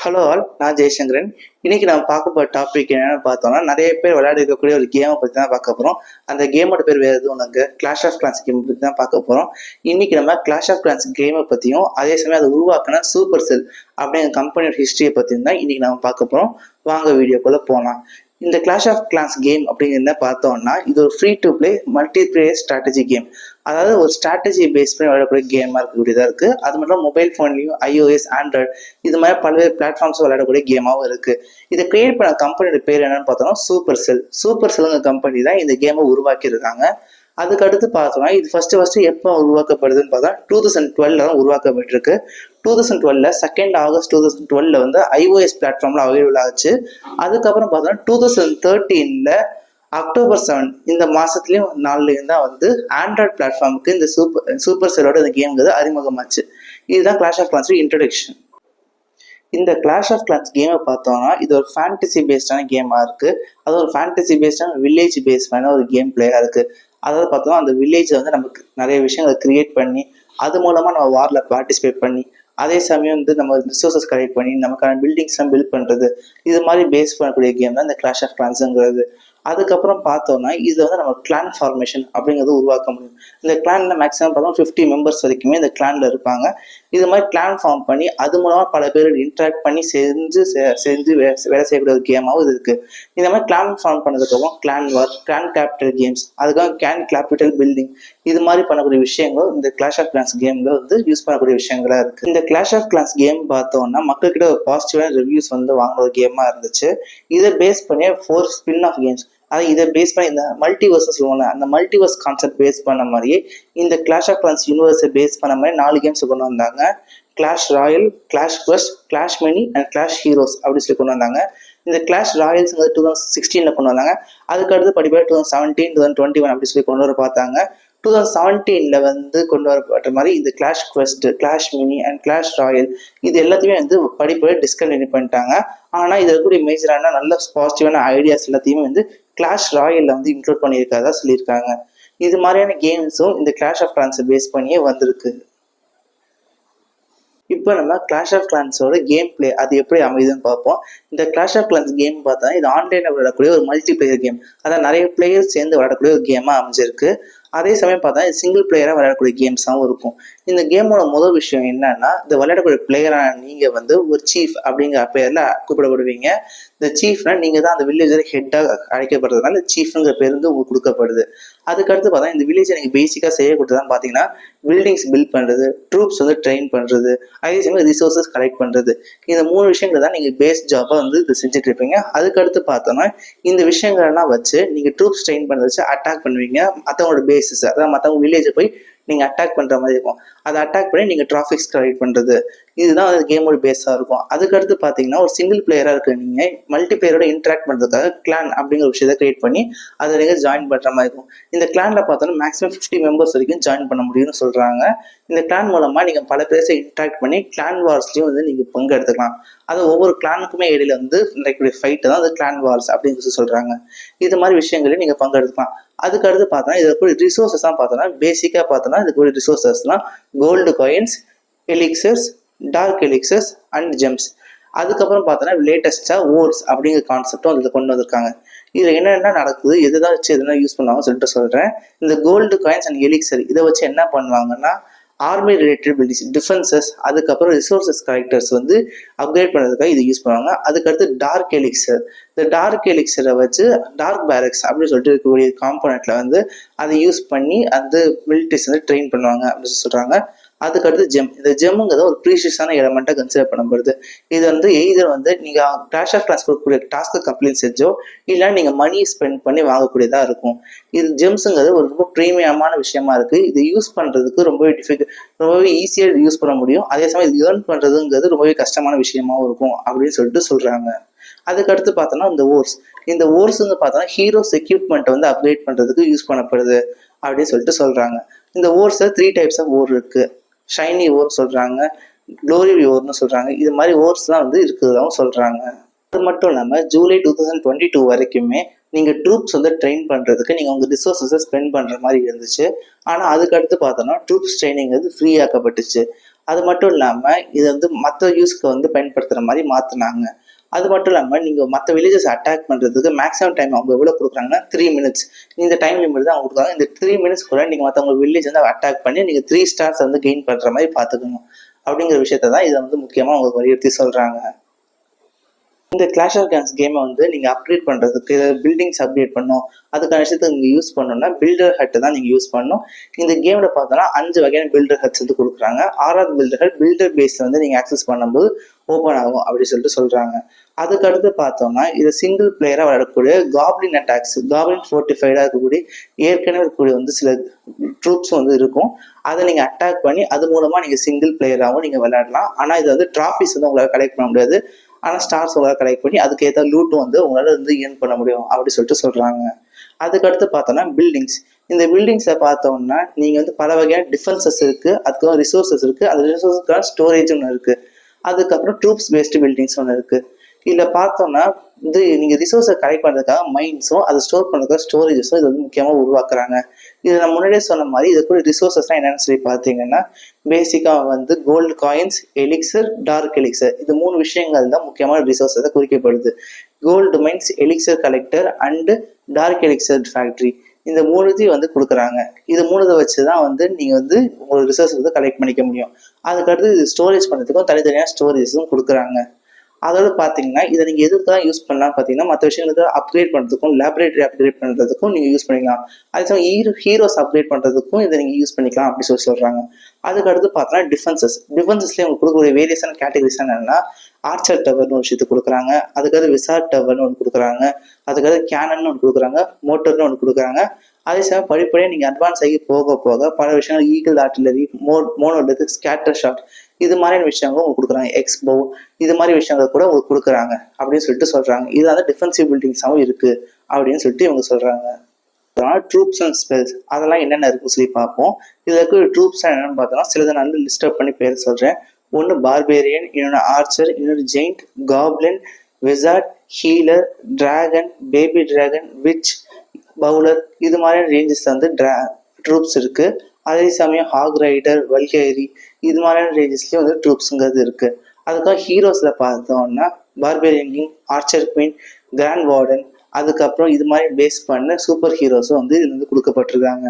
Hello all, நான் ஜெய்சங்கரன். இன்னைக்கு நம்ம பார்க்க போகிற டாபிக் என்னென்னு பார்த்தோம்னா, நிறைய பேர் விளையாடி இருக்கக்கூடிய ஒரு கேமை பற்றி தான் பார்க்க போகிறோம். அந்த கேமோட பேர் வேறு எதுவும் நாங்கள் கிளாஷ் ஆஃப் கிளான்ஸ் கேம் பற்றி தான் பார்க்க போகிறோம். இன்னைக்கு நம்ம கிளாஷ் ஆஃப் கிளான்ஸ் கேமை பற்றியும் அதே சமயம் அதை உருவாக்கின சூப்பர் செல் அப்படிங்கிற கம்பெனியோட ஹிஸ்ட்ரியை பற்றியும் தான் இன்னைக்கு நம்ம பார்க்க போகிறோம். வாங்க வீடியோக்குள்ளே போகலாம். இந்த கிளாஷ் ஆஃப் கிளான்ஸ் கேம் அப்படிங்கிறத பார்த்தோம்னா, இது ஒரு free to play multi player strategy game. அதாவது ஒரு ஸ்ட்ராட்டஜி பேஸ் பண்ணி விளையாடக்கூடிய கேமாக இருக்கக்கூடியதாக இருக்குது. அது மட்டும் மொபைல் ஃபோன்லையும் iOS, ஆண்ட்ராய்டு இது மாதிரி பல்வேறு பிளாட்ஃபார்ம்ஸ் விளையாடக்கூடிய கேமாகவும் இருக்குது. இதை கிரியேட் பண்ண கம்பெனியோட பேர் என்னன்னு பார்த்தோம்னா சூப்பர் செல். சூப்பர் செல்லுங்க கம்பெனி தான் இந்த கேமை உருவாக்கியிருக்காங்க. அதுக்கடுத்து பார்த்தோம்னா இது ஃபர்ஸ்ட் எப்போ உருவாக்கப்படுதுன்னு பார்த்தா 2012 தான் உருவாக்கப்பட்டிருக்கு. 2012 2 ஆகஸ்ட் 2012 வந்து iOS பிளாட்ஃபார்ம்ல அவைலபிள் ஆச்சு. அதுக்கப்புறம் பார்த்தோம்னா 2013 அக்டோபர் 7 இந்த மாசத்துலயும் நாலுலயும் தான் வந்து ஆண்ட்ராய்டு பிளாட்ஃபார்முக்கு இந்த சூப்பர் செல்லோட இந்த கேம்ங்கிறது அறிமுகமாச்சு. இதுதான் கிளாஷ் ஆஃப் கிளான்ஸ் இன்ட்ரோடக்ஷன். இந்த கிளாஷ் ஆஃப் கிளான்ஸ் கேமை பார்த்தோம்னா இது ஒரு ஃபேண்டசி பேஸ்டான கேமாக இருக்குது. அது ஒரு ஃபேண்டசி பேஸ்டான வில்லேஜ் பேஸ்டான ஒரு கேம் பிளேயாக இருக்குது. அதாவது பார்த்தோம்னா அந்த வில்லேஜை வந்து நமக்கு நிறைய விஷயங்களை கிரியேட் பண்ணி அது மூலமாக நம்ம வாரில் பார்ட்டிசிபேட் பண்ணி அதே சமயம் வந்து நம்ம ரிசோர்ஸஸ் கலெக்ட் பண்ணி நமக்கான பில்டிங்ஸ்லாம் பில்ட் பண்ணுறது இது மாதிரி பேஸ் பண்ணக்கூடிய கேம் தான் இந்த கிளாஷ் ஆஃப் கிளான்ஸுங்கிறது. அதுக்கப்புறம் பார்த்தோம்னா இதில் வந்து நம்ம கிளான் ஃபார்மேஷன் அப்படிங்கிறது உருவாக்க முடியும். இந்த கிளானில் மேக்ஸிமம் பார்த்தோம்னா 50 மெம்பர்ஸ் வரைக்குமே இந்த கிளானில் இருப்பாங்க. இது மாதிரி கிளான் ஃபார்ம் பண்ணி அது மூலமாக பல பேர் இன்ட்ராக்ட் பண்ணி செஞ்சு வேலை செய்யக்கூடிய ஒரு கேமாகவும் இது இருக்குது. இந்த மாதிரி கிளான் ஃபார்ம் பண்ணதுக்கப்புறம் clan war, clan capital games, அதுக்காக கிளான் கேபிட்டல் பில்டிங் இது மாதிரி பண்ணக்கூடிய விஷயங்கள் இந்த கிளாஷ் ஆஃப் கிளான்ஸ் கேம்ல வந்து யூஸ் பண்ணக்கூடிய விஷயங்களா இருக்குது. இந்த கிளாஷ் ஆஃப் கிளான்ஸ் கேம் பார்த்தோம்னா மக்கள்கிட்ட ஒரு பாசிட்டிவான ரிவ்யூஸ் வந்து வாங்குற ஒரு கேமாக இருந்துச்சு. இதை பேஸ் பண்ணி 4 ஸ்பின் ஆஃப் கேம்ஸ், அது இதை பேஸ் பண்ணி இந்த மல்டிவர்ஸ் சொல்லுவாங்க, அந்த மல்டிவர்ஸ் கான்செப்ட் பேஸ் பண்ண மாதிரியே இந்த கிளாஷ் ஆஃப் கிளான்ஸ் யூனிவர்ஸை பேஸ் பண்ண மாதிரி 4 கேம்ஸ் கொண்டு வந்தாங்க. Clash Royal, clash quest, clash mini and clash heroes அப்படி சொல்லி கொண்டு வந்தாங்க. இந்த கிளாஷ் ராயல்ஸ்ங்கிறது 2016 கொண்டு வந்தாங்க. அதுக்கடுத்து படிப்படியாக 2017, 2021 அப்படி சொல்லி கொண்டு வர பார்த்தாங்க. 2017 வந்து கொண்டு வரப்பட்ட மாதிரி இந்த clash quest, clash mini and clash Royal இது எல்லாத்தையுமே வந்து படிப்படியாக டிஸ்கண்டினியூ பண்ணிட்டாங்க. ஆனால் இதில் இருக்கக்கூடிய மேஜரான நல்ல பாசிட்டிவான ஐடியாஸ் எல்லாத்தையுமே வந்து கிளாஷ் ராயலில் வந்து இன்க்ளூட் பண்ணியிருக்காதா சொல்லியிருக்காங்க. இது மாதிரியான கேம்ஸும் இந்த கிளாஷ் ஆஃப் கிளான்ஸை பேஸ் பண்ணியே வந்திருக்கு. இப்போ நம்ம கிளாஷ் ஆஃப் கிளான்ஸோட கேம் பிளே அது எப்படி அமைதுன்னு பார்ப்போம். இந்த கிளாஷ் ஆஃப் கிளான்ஸ் கேம் பார்த்தா இது ஆன்லைனில் விளையாடக்கூடிய ஒரு மல்டி பிளேயர் கேம். அதான் நிறைய பிளேயர்ஸ் சேர்ந்து விளையாடக்கூடிய ஒரு கேமாக அமைஞ்சிருக்கு. அதே சமயம் பார்த்தா இது சிங்கிள் பிளேயராக விளையாடக்கூடிய கேம்ஸாகவும் இருக்கும். இந்த கேமோட முதல் விஷயம் என்னன்னா, இந்த விளையாடக்கூடிய பிளேயரான நீங்கள் வந்து ஒரு சீஃப் அப்படிங்கிற பேரில் கூப்பிடப்படுவீங்க. இந்த சீஃப்னா நீங்கள் தான் அந்த வில்லேஜர் ஹெட்டாக அழைக்கப்படுறதுனால சீஃப்ங்கிற பேர் வந்து உங்களுக்கு கொடுக்கப்படுது. அதுக்கடுத்து பார்த்தா இந்த வில்லேஜை நீங்கள் பேசிக்காக செய்யக்கூடியதான் பார்த்தீங்கன்னா பில்டிங்ஸ் பில்ட் பண்ணுறது, ட்ரூப்ஸ் வந்து ட்ரெயின் பண்ணுறது, அதே சமயம் ரிசோர்ஸஸ் கலெக்ட் பண்ணுறது. இந்த 3 விஷயங்கள் தான் நீங்கள் பேஸ் ஜாபாக வந்து இது செஞ்சுட்டு இருப்பீங்க. அதுக்கடுத்து பார்த்தோன்னா இந்த விஷயங்கள்லாம் வச்சு நீங்கள் ட்ரூப்ஸ் ட்ரெயின் பண்ண வச்சு அட்டாக் பண்ணுவீங்க மற்றவங்களோட பேஸஸ், அதாவது மற்றவங்க வில்லேஜை போய் நீங்கள் அட்டாக் பண்ணுற மாதிரி இருக்கும். அதை அட்டாக் பண்ணி நீங்கள் டிராஃபிக்ஸ் கலெக்ட் பண்ணுறது இதுதான் வந்து கேமோட பேஸாக இருக்கும். அதுக்கடுத்து பார்த்தீங்கன்னா ஒரு சிங்கிள் பிளேயராக இருக்க நீங்கள் மல்டி பிளேயரோட இன்ட்ராக்ட் பண்ணுறதுக்காக கிளான் அப்படிங்கிற விஷயத்தை கிரியேட் பண்ணி அதை நீங்கள் ஜாயின் பண்ணுற மாதிரி இருக்கும். இந்த கிளானில் பார்த்தோன்னா மேக்ஸிமம் 50 மெம்பர்ஸ் வரைக்கும் ஜாயின் பண்ண முடியும்னு சொல்கிறாங்க. இந்த கிளான் மூலமாக நீங்கள் பல பேர்ஸை இன்ட்ராக்ட் பண்ணி கிளான் வார்ஸ்லையும் வந்து நீங்கள் பங்கு எடுத்துக்கலாம். அது ஒவ்வொரு கிளானுக்குமே இடையில வந்து நடக்கக்கூடிய ஃபைட்டு தான் அது கிளான் வார்ஸ் அப்படின்னு சொல்கிறாங்க. இது மாதிரி விஷயங்களையும் நீங்கள் பங்கு எடுத்துக்கலாம். அதுக்கடுத்து பார்த்தோன்னா இதுக்கு ரிசோர்ஸஸ் தான் பார்த்தோன்னா பேசிக்காக பார்த்தோன்னா இதுக்கு ரிசோர்ஸஸ்லாம் gold coins, elixirs, dark elixirs and gems. அதுக்கப்புறம் பார்த்தோன்னா லேட்டஸ்ட்டாக ஓர்ஸ் அப்படிங்கிற கான்செப்டும் அதில் கொண்டு வந்திருக்காங்க. இதில் என்னென்ன நடக்குது, எதுதான் வச்சு எதுனா யூஸ் பண்ணுவாங்கன்னு சொல்லிட்டு சொல்கிறேன். இந்த கோல்டு காயின்ஸ் அண்ட் எலிக்சர் இதை வச்சு என்ன பண்ணுவாங்கன்னா ஆர்மி ரிலேட்டட் பில்டிங்ஸ், டிஃபென்சஸ், அதுக்கப்புறம் ரிசோர்ஸஸ் கலெக்டர்ஸ் வந்து அப்கிரேட் பண்ணுறதுக்காக இது யூஸ் பண்ணுவாங்க. அதுக்கடுத்து டார்க் எலிக்சர், இந்த டார்க் எலிக்சரை வச்சு டார்க் பேரக்ஸ் அப்படின்னு சொல்லிட்டு இருக்கக்கூடிய காம்போனண்ட்ல வந்து அதை யூஸ் பண்ணி அந்த மிலிட்ரிஸ் வந்து ட்ரெயின் பண்ணுவாங்க அப்படின்னு சொல்கிறாங்க. அதுக்கடுத்து ஜெம், இந்த ஜெம்முங்கிறத ஒரு ப்ரீஷியஸான எலமெண்ட்டாக கன்சிடர் பண்ணப்படுது. இது வந்து எய்தர் வந்து நீங்கள் கிளாஷ் ஆஃப் கிளான்ஸ் கொடுக்கக்கூடிய டாஸ்க்கை கம்ப்ளீட் செஞ்சோ இல்லை நீங்கள் மணி ஸ்பெண்ட் பண்ணி வாங்கக்கூடியதாக இருக்கும். இது ஜெம்ஸுங்கிறது ஒரு ரொம்ப ப்ரீமியமான விஷயமா இருக்குது. இது யூஸ் பண்ணுறதுக்கு ரொம்பவே ஈஸியாக யூஸ் பண்ண முடியும். அதே சமயம் இது ஏர்ன் பண்ணுறதுங்கிறது ரொம்பவே கஷ்டமான விஷயமாவும் இருக்கும் அப்படின்னு சொல்லிட்டு சொல்கிறாங்க. அதுக்கடுத்து பார்த்தோன்னா இந்த ஓர்ஸுங்க பார்த்தோன்னா ஹீரோஸ் எக்யூப்மெண்ட்டை வந்து அப்கிரேட் பண்ணுறதுக்கு யூஸ் பண்ணப்படுது அப்படின்னு சொல்லிட்டு சொல்கிறாங்க. இந்த ஓர்ஸில் 3 டைப்ஸ் ஆஃப் ஓர் இருக்குது. ஷைனி ஓர் சொல்கிறாங்க, க்ளோரி ஓர்னு சொல்கிறாங்க. இது மாதிரி ஓர்ஸ் தான் வந்து இருக்குதாகவும் சொல்கிறாங்க. அது மட்டும் இல்லாமல் ஜூலை 2022 வரைக்குமே நீங்கள் ட்ரூப்ஸ் வந்து ட்ரெயின் பண்ணுறதுக்கு நீங்கள் உங்கள் ரிசோர்ஸஸை ஸ்பெண்ட் பண்ணுற மாதிரி இருந்துச்சு. ஆனால் அதுக்கடுத்து பார்த்தோன்னா ட்ரூப்ஸ் ட்ரைனிங் வந்து ஃப்ரீ ஆக்கப்பட்டுச்சு. அது மட்டும் இல்லாமல் இது வந்து மற்ற யூஸ்க்கு வந்து பயன்படுத்துகிற மாதிரி மாற்றினாங்க. அது மட்டும் இல்லாமல் நீங்கள் மற்ற வில்லேஜஸ் அட்டாக் பண்ணுறதுக்கு மேக்ஸிமம் டைம் அவங்க எவ்வளோ கொடுக்குறாங்கன்னா 3 மினிட்ஸ். இந்த டைம் லிமிட் தான் அவங்க கொடுக்குறாங்க. இந்த 3 மினிட்ஸ் கூட நீங்கள் மற்றவங்க வில்லேஜ் வந்து அட்டாக் பண்ணி நீங்கள் 3 ஸ்டார்ஸ் வந்து கெயின் பண்ணுற மாதிரி பார்த்துக்கணும் அப்படிங்கிற விஷயத்த தான் இதை வந்து முக்கியமாக அவங்க வலியுறுத்தி சொல்கிறாங்க. இந்த கிளாஷ் ஆஃப் கிளான்ஸ் கேமை வந்து நீங்கள் அப்கிரேட் பண்ணுறதுக்கு பில்டிங்ஸ் அப்கிரேட் பண்ணணும், அதுக்கான விஷயத்துக்கு நீங்கள் யூஸ் பண்ணணும்னா பில்டர் ஹட் தான் நீங்கள் யூஸ் பண்ணணும். இந்த கேமில் பார்த்தோன்னா 5 வகையான பில்டர் ஹட்ஸ் வந்து கொடுக்குறாங்க. 6வது பில்டர் ஹட் பில்டர் பேஸ் வந்து நீங்கள் ஆக்சஸ் பண்ணும்போது ஓப்பன் ஆகும் அப்படின்னு சொல்லிட்டு சொல்கிறாங்க. அதுக்கடுத்து பார்த்தோம்னா இது சிங்கிள் பிளேயராக விளையாடக்கூடிய காப்ளின் அட்டாக்ஸ், காப்ளின் ஃபோர்ட்டிஃபைடாக இருக்கக்கூடிய ஏற்கனவே இருக்கக்கூடிய வந்து சில ட்ரூப்ஸ் வந்து இருக்கும். அதை நீங்கள் அட்டாக் பண்ணி அது மூலமாக நீங்கள் சிங்கிள் பிளேயராகவும் நீங்கள் விளையாடலாம். ஆனால் இது வந்து ட்ராஃபிஸ் வந்து உங்களால் கலெக்ட் பண்ண முடியாது. ஆனால் ஸ்டார்ஸ் உங்களால் கலெக்ட் பண்ணி அதுக்கேற்ற லூட்டும் வந்து உங்களால் வந்து ஏர்ன் பண்ண முடியும் அப்படின்னு சொல்லிட்டு சொல்கிறாங்க. அதுக்கடுத்து பார்த்தோன்னா பில்டிங்ஸ். இந்த பில்டிங்ஸை பார்த்தோம்னா நீங்கள் வந்து பல வகையான டிஃபென்சஸ் இருக்குது, அதுக்கு ரிசோர்ஸஸ் இருக்குது, அந்த ரிசோர்ஸுக்கான ஸ்டோரேஜ் ஒன்று இருக்குது. அதுக்கப்புறம் ட்ரூப்ஸ் பேஸ்டு பில்டிங்ஸ் ஒன்று இருக்குது. இதில் பார்த்தோம்னா இது நீங்கள் ரிசோர்ஸை கலெக்ட் பண்ணுறதுக்காக மைன்ஸும் அதை ஸ்டோர் பண்ணுறதுக்காக ஸ்டோரேஜஸும் இது வந்து முக்கியமாக உருவாக்குறாங்க. இது நான் முன்னாடியே சொன்ன மாதிரி இது கூட ரிசோர்ஸஸ்லாம் என்னென்னு சொல்லி பார்த்தீங்கன்னா பேசிக்காக வந்து gold coins, elixir, dark elixir, இது 3 விஷயங்கள் தான் முக்கியமான ரிசோர்ஸை குறிக்கப்படுது. Gold mines, elixir collector and dark elixir factory, இந்த 3த்தையும் வந்து கொடுக்குறாங்க. இது 3 வச்சு தான் வந்து நீங்கள் வந்து உங்களோட ரிசோர்ஸ் வந்து கலெக்ட் பண்ணிக்க முடியும். அதுக்கடுத்து இது ஸ்டோரேஜ் பண்ணுறதுக்கும் தனித்தனியாக ஸ்டோரேஜஸும் கொடுக்குறாங்க. அதோட பார்த்தீங்கன்னா இதை நீங்கள் எதுக்கு தான் யூஸ் பண்ணலாம் பார்த்தீங்கன்னா மற்ற விஷயங்களுக்கு அப்கிரேட் பண்ணுறதுக்கும் லேபரேட்டரி அப்கிரேட் பண்ணுறதுக்கும் நீங்கள் யூஸ் பண்ணிக்கலாம். அதே சமயம் ஹீரோஸ் அப்கிரேட் பண்ணுறதுக்கும் இதை நீங்கள் யூஸ் பண்ணிக்கலாம் அப்படி சொல்கிறாங்க. அதுக்கடுத்து பார்த்தோன்னா டிஃபென்சஸ்லேயே உங்களுக்கு கொடுக்கக்கூடிய வேரியஸான கேட்டகரிஸ் என்னென்னா ஆர்ச்சர் டவர்னு ஒரு விஷயத்தை கொடுக்குறாங்க, அதுக்கடுத்து விசார்ட் டவர்னு ஒன்று கொடுக்குறாங்க, அதுக்கடுத்து கேனன்னு ஒன்று கொடுக்குறாங்க, மோட்டர்னு ஒன்று கொடுக்குறாங்க. அதே சமயம் படிப்படியாக நீங்கள் அட்வான்ஸ் ஆகி போக போக பல விஷயங்கள் ஈகிள் ஆர்டிலரி, மோனோலுக்கு ஸ்கேட்டர் ஷாட், இது மாதிரியான விஷயங்களும் உங்களுக்கு கொடுக்குறாங்க. எக்ஸ்போ, இது மாதிரி விஷயங்கள் கூட உங்களுக்கு கொடுக்குறாங்க அப்படின்னு சொல்லிட்டு சொல்கிறாங்க. இது வந்து டிஃபென்சிவ் பில்டிங்ஸாகவும் இருக்குது அப்படின்னு சொல்லிட்டு இவங்க சொல்கிறாங்க. ட்ரூப்ஸ் அண்ட் ஸ்பெல்ஸ் அதெல்லாம் என்னென்ன இருக்குன்னு சொல்லி பார்ப்போம். இதில் இருக்கிற ட்ரூப்ஸ் என்னென்னு பார்த்தோம்னா சிலதை நான் வந்து லிஸ்ட் அப் பண்ணி பேர் சொல்கிறேன். ஒன்று பார்பேரியன், இன்னொன்று ஆர்ச்சர், இன்னொன்று giant, goblin, wizard, healer, dragon, baby dragon, which, bowler, இது மாதிரியான ரேஞ்சஸ் வந்து ட்ரூப்ஸ் இருக்குது. அதே சமயம் ஹாக் ரைடர், வல்கேரி, இது மாதிரியான ரேஞ்சஸ்லேயும் வந்து ட்ரூப்ஸுங்கிறது இருக்குது. அதுக்காக ஹீரோஸில் பார்த்தோம்னா barbarian king, archer queen, grand warden, அதுக்கப்புறம் இது மாதிரி பேஸ் பண்ண சூப்பர் ஹீரோஸும் வந்து இதில் வந்து கொடுக்கப்பட்டிருக்காங்க.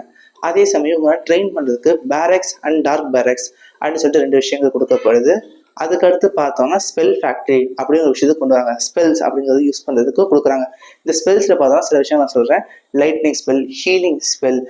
அதே சமயம் இவங்க ட்ரெயின் பண்ணுறதுக்கு பேரக்ஸ் அண்ட் டார்க் பேரக்ஸ் அப்படின்னு சொல்லிட்டு 2 விஷயங்கள் கொடுக்கப்படுது. அதுக்கடுத்து பார்த்தோம்னா ஸ்பெல் ஃபேக்ட்ரி அப்படின்னு ஒரு விஷயத்தை கொண்டு வராங்க. ஸ்பெல்ஸ் அப்படிங்கிறது யூஸ் பண்ணுறதுக்கு கொடுக்குறாங்க. இந்த ஸ்பெல்ஸில் பார்த்தோம்னா சில விஷயம் நான் சொல்கிறேன். Lightning spell, healing spell,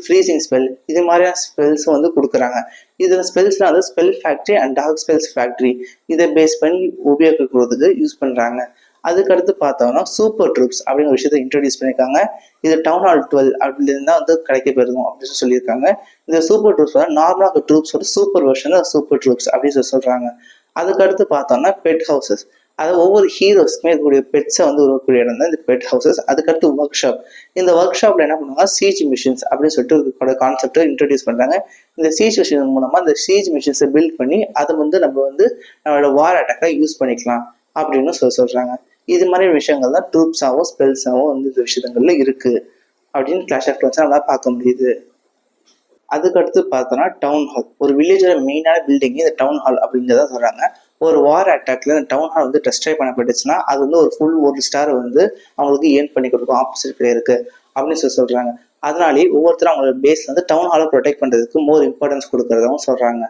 freezing spell, இது மாதிரியான ஸ்பெல்ஸும் வந்து கொடுக்குறாங்க. இதில் ஸ்பெல்ஸில் வந்து spell factory and dark spells factory இதை பேஸ் பண்ணி உபயோகிக்கிறதுக்கு யூஸ் பண்ணுறாங்க. அதுக்கடுத்து பார்த்தோம்னா சூப்பர் ட்ரூப்ஸ் அப்படிங்கிற விஷயத்தை இன்ட்ரடியூஸ் பண்ணியிருக்காங்க. இது டவுன் ஹால் 12 அப்படின்னு தான் வந்து கிடைக்கப்பெறும் அப்படின்னு சொல்லியிருக்காங்க. இந்த சூப்பர் ட்ரூப்ஸ் வந்து நார்மலாக ட்ரூப்ஸோட சூப்பர் வெர்ஷன் சூப்பர் ட்ரூப்ஸ் அப்படின்னு சொல்கிறாங்க. அதுக்கடுத்து பார்த்தோம்னா பெட் ஹவுசஸ், அதாவது ஒவ்வொரு ஹீரோஸ்க்குமே இருக்கக்கூடிய பெட்ஸை வந்து உருவக்கூடிய இடம் தான் இந்த பெட் ஹவுசஸ். அதுக்கடுத்து ஒர்க் ஷாப், இந்த ஒர்க் ஷாப்ல என்ன பண்ணுவாங்க சீஜ் மிஷின்ஸ் அப்படின்னு சொல்லிட்டு ஒரு கான்செப்டை இன்ட்ரடியூஸ் பண்ணுறாங்க. இந்த சீஜ் மிஷின் மூலமாக இந்த சீஜ் மிஷின்ஸை பில்ட் பண்ணி அதை வந்து நம்ம வந்து நம்மளோட வார் அட்டாக்காக யூஸ் பண்ணிக்கலாம் அப்படின்னு சொல்கிறாங்க. இது மாதிரி விஷயங்கள் தான் ட்ரூப்ஸாகவும் ஸ்பெல்ஸாகவும் வந்து இந்த விஷயங்கள்ல இருக்குது அப்படின்னு கிளாஷ் ஆஃப் கிளான்ஸ் நம்மளால் பார்க்க முடியுது. அதுக்கடுத்து பார்த்தோன்னா டவுன் ஹால், ஒரு வில்லேஜோட மெயினான பில்டிங் இந்த டவுன் ஹால் அப்படிங்கிறத சொல்கிறாங்க. ஒரு வார் அட்டாக்ல இந்த டவுன் ஹால் வந்து டெஸ்ட்ரை பண்ணப்பட்டுச்சுன்னா அது வந்து ஒரு ஃபுல் 1 ஸ்டார் வந்து அவங்களுக்கு ஏர்ன் பண்ணி கொடுக்கும் ஆப்போசிட் பிளேயருக்கு அப்படின்னு சொல்கிறாங்க. அதனாலேயே ஒவ்வொருத்தரும் அவங்களோட பேஸ்ல வந்து டவுன் ஹாலை ப்ரொடெக்ட் பண்ணுறதுக்கு மோர் இம்பார்ட்டன்ஸ் கொடுக்குறதாகவும் சொல்கிறாங்க.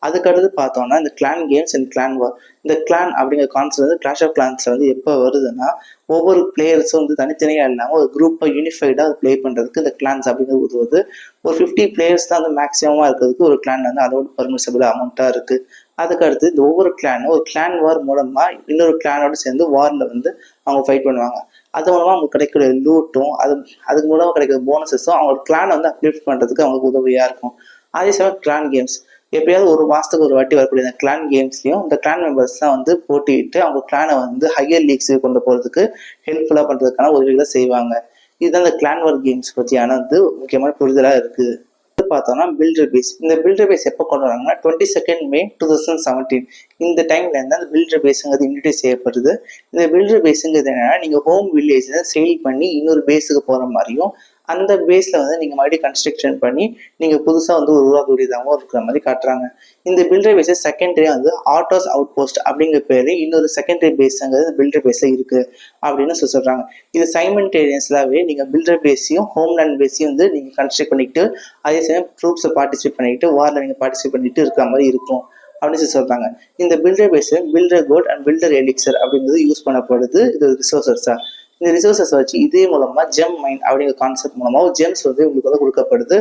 அதுக்கடுத்து பார்த்தோம்னா இந்த clan games and clan war, இந்த கிளான் அப்படிங்கிற கான்செப்ட் வந்து கிளாஷ் ஆஃப் கிளான்ஸ் வந்து எப்போ வருதுன்னா ஒவ்வொரு பிளேயர்ஸும் வந்து தனித்தனியாக இல்லாமல் ஒரு குரூப்பாக யூனிஃபைடாக ப்ளே பண்ணுறதுக்கு இந்த கிளான்ஸ் அப்படிங்கிறது உதவுது. ஒரு 50 பிளேயர்ஸ் தான் வந்து மேக்ஸிமமாக இருக்கிறதுக்கு ஒரு கிளான் வந்து அதோட பர்மிசபிள் அமௌண்ட்டாக இருக்குது. அதுக்கடுத்து இந்த ஒவ்வொரு கிளானும் ஒரு கிளான் வார் மூலமாக இன்னொரு கிளானோட சேர்ந்து வாரில் வந்து அவங்க ஃபைட் பண்ணுவாங்க. அது மூலமாக அவங்களுக்கு கிடைக்கிற லூட்டும் அதுக்கு மூலமாக கிடைக்கிற போனஸஸும் அவங்களோட கிளானை வந்து அப்லிஃப்ட் பண்ணுறதுக்கு அவங்களுக்கு உதவியாக இருக்கும். அதே சமயம் கிளான் கேம்ஸ் எப்பயாவது ஒரு மாதத்துக்கு ஒரு வாட்டி வரக்கூடிய இந்த கிளான் கேம்ஸ்லையும் இந்த கிளான் மெம்பர்ஸ்லாம் வந்து போட்டிட்டு அவங்க கிளானை வந்து ஹையர் லீக்ஸுக்கு கொண்டு போகிறதுக்கு ஹெல்ப்ஃபுல்லாக பண்ணுறதுக்கான உதவிகளை செய்வாங்க. இதுதான் இந்த கிளான் வார் கேம்ஸ் பற்றியான வந்து முக்கியமான புரிதலாக இருக்குது. பார்த்தோம்னா பில்டர் பேஸ், இந்த பில்டர் பேஸ் எப்போ கொண்டு வராங்கன்னா 22 May 2017 இந்த டைம்ல இருந்து அந்த பில்டர் பேஸுங்கிறது இன்ட்ரடியூஸ் செய்யப்படுது. இந்த பில்டர் பேஸுங்கிறது என்னன்னா நீங்கள் ஹோம் வில்லேஜில் சேல் பண்ணி இன்னொரு பேஸுக்கு போகிற மாதிரியும் அந்த பேஸில் வந்து நீங்கள் மறுபடியும் கன்ஸ்ட்ரக்ஷன் பண்ணி நீங்கள் புதுசாக வந்து உருவாக்கக்கூடியதாகவும் இருக்கிற மாதிரி காட்டுறாங்க. இந்த பில்டர் பேஸை செகண்டரியாக வந்து ஆட்டோஸ் அவுட் போஸ்ட் அப்படிங்கிற பேர் இன்னொரு செகண்டரி பேஸுங்கிறது பில்டர் பேஸில் இருக்குது அப்படின்னு சொல்கிறாங்க. இது சைமல்டேனியஸ்லாகவே நீங்கள் பில்டர் பேஸையும் ஹோம்லேண்ட் பேஸையும் வந்து நீங்கள் கன்ஸ்ட்ரக்ட் பண்ணிக்கிட்டு அதே சமயம் ட்ரூப்ஸை பார்ட்டிசிபேட் பண்ணிக்கிட்டு வாரில் நீங்கள் பார்ட்டிசிபேட் பண்ணிட்டு இருக்கிற மாதிரி இருக்கும் அப்படின்னு சொல்கிறாங்க. இந்த builder base builder gold and builder elixir அப்படிங்கிறது யூஸ் பண்ணப்படுது. இது ஒரு ரிசோர்ஸஸாக இந்த ரிசோர்ஸஸ் வச்சு இதே மூலமா ஜெம் மைண்ட் அப்படிங்கிற கான்செப்ட் மூலமா ஜெம்ஸ் வந்து உங்களுக்கு வந்து கொடுக்கப்படுது.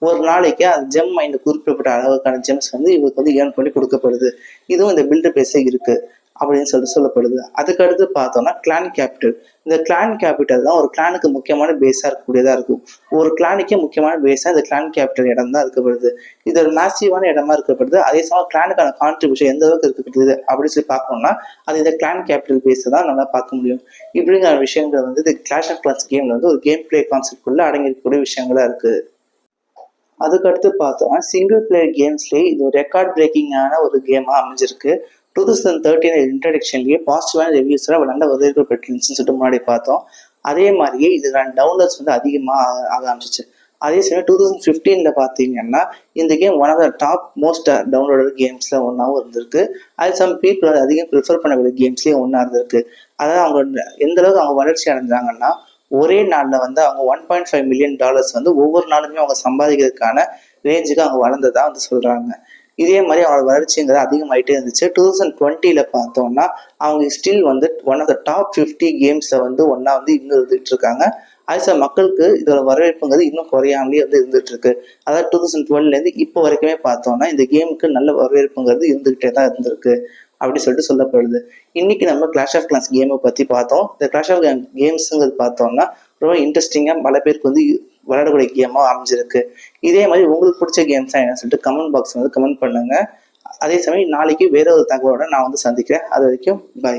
ஒரு நாளைக்கு அந்த ஜெம் மைண்ட் குறிப்பிட்ட அளவுக்கான ஜெம்ஸ் வந்து இவங்களுக்கு வந்து ஏர்ன் பண்ணி கொடுக்கப்படுது. இதுவும் இந்த பில்டர் பேஸே இருக்கு அப்படின்னு சொல்லப்படுது. அதுக்கு அடுத்து பார்த்தோம்னா கிளான் கேபிட்டல். இந்த கிளான் கேபிட்டல் தான் ஒரு கிளானுக்கு முக்கியமான பேஸா இருக்கக்கூடியதா இருக்கும். ஒரு கிளானுக்கே முக்கியமான பேஸா இந்த கிளான் கேபிட்டல் இடம் தான் இருக்கப்படுது. இது ஒரு மேசிவான இடமா இருக்கப்படுது. அதே சமயம் கிளானுக்கான கான்ட்ரிபியூஷன் எந்த அளவுக்கு இருக்கப்படுது அப்படின்னு சொல்லி பார்க்கணும்னா அது இந்த கிளான் கேபிட்டல் பேஸை தான் நல்லா பார்க்க முடியும். இப்படிங்கிற விஷயங்கள் வந்து இந்த கிளாஷ் ஆஃப் கிளான்ஸ் கேம்ல வந்து ஒரு கேம் பிளே கான்செப்ட் குள்ள அடங்கியிருக்கக்கூடிய விஷயங்களா இருக்கு. அதுக்கடுத்து பார்த்தோம்னா சிங்கிள் பிளேயர் கேம்ஸ்லேயே இது ஒரு ரெக்கார்ட் பிரேக்கிங்கான ஒரு கேமாக அமைஞ்சிருக்கு. 2013 இன்ட்ரடக்ஷன்லேயே பாசிட்டிவான ரிவ்யூஸ்லாம் நல்ல வரவேற்பு பெற்றுருந்துச்சுன்னு சொல்லிட்டு முன்னாடி பார்த்தோம். அதே மாதிரியே இதுக்கான டவுன்லோட்ஸ் வந்து அதிகமாக ஆக ஆரம்பிச்சிச்சு. அதே சமயம் 2015 பார்த்தீங்கன்னா இந்த game one of the top most downloaded கேம்ஸில் ஒன்றாவும் இருந்திருக்கு. அது சம் பீப்புள் அதிகம் ப்ரிஃபர் பண்ணக்கூடிய கேம்ஸ்லேயே ஒன்றா இருந்திருக்கு. அதாவது அவங்க எந்த அளவுக்கு அவங்க வளர்ச்சி அடைஞ்சாங்கன்னா ஒரே நாளில் வந்து அவங்க $1.5 மில்லியன் வந்து ஒவ்வொரு நாளுமே அவங்க சம்பாதிக்கிறதுக்கான ரேஞ்சுக்கு அவங்க வளர்ந்ததா வந்து சொல்கிறாங்க. இதே மாதிரி அவங்களோட வளர்ச்சிங்கிறது அதிகமாயிட்டே இருந்துச்சு. 2020 பார்த்தோம்னா அவங்க ஸ்டில் வந்து ஒன் ஆஃப் த டாப் 50 கேம்ஸை வந்து ஒன்றா வந்து இன்னும் இருந்துகிட்டு இருக்காங்க. அது சில மக்களுக்கு இதோட வரவேற்புங்கிறது இன்னும் குறையாமலே வந்து இருந்துகிட்டு இருக்கு. அதாவது 2012 இப்போ வரைக்குமே பார்த்தோம்னா இந்த கேமுக்கு நல்ல வரவேற்புங்கிறது இருந்துகிட்டே தான் இருந்திருக்கு அப்படி சொல்லிட்டு சொல்லப்படுது. இன்னைக்கு நம்ம கிளாஷ் ஆஃப் கிளான்ஸ் கேமை பற்றி பார்த்தோம். இந்த கிளாஷ் ஆஃப் கேம்ஸுங்கிறது பார்த்தோம்னா ரொம்ப இன்ட்ரெஸ்டிங்காக பல பேருக்கு வந்து விளையாடக்கூடிய கேமாக அமைஞ்சிருக்கு. இதே மாதிரி உங்களுக்கு பிடிச்ச கேம்ஸாக என்ன சொல்லிட்டு கமெண்ட் பாக்ஸ் வந்து கமெண்ட் பண்ணுங்க. அதே சமயம் நாளைக்கு வேற ஒரு தகவலோட நான் வந்து சந்திக்கிறேன். அது வரைக்கும் பை.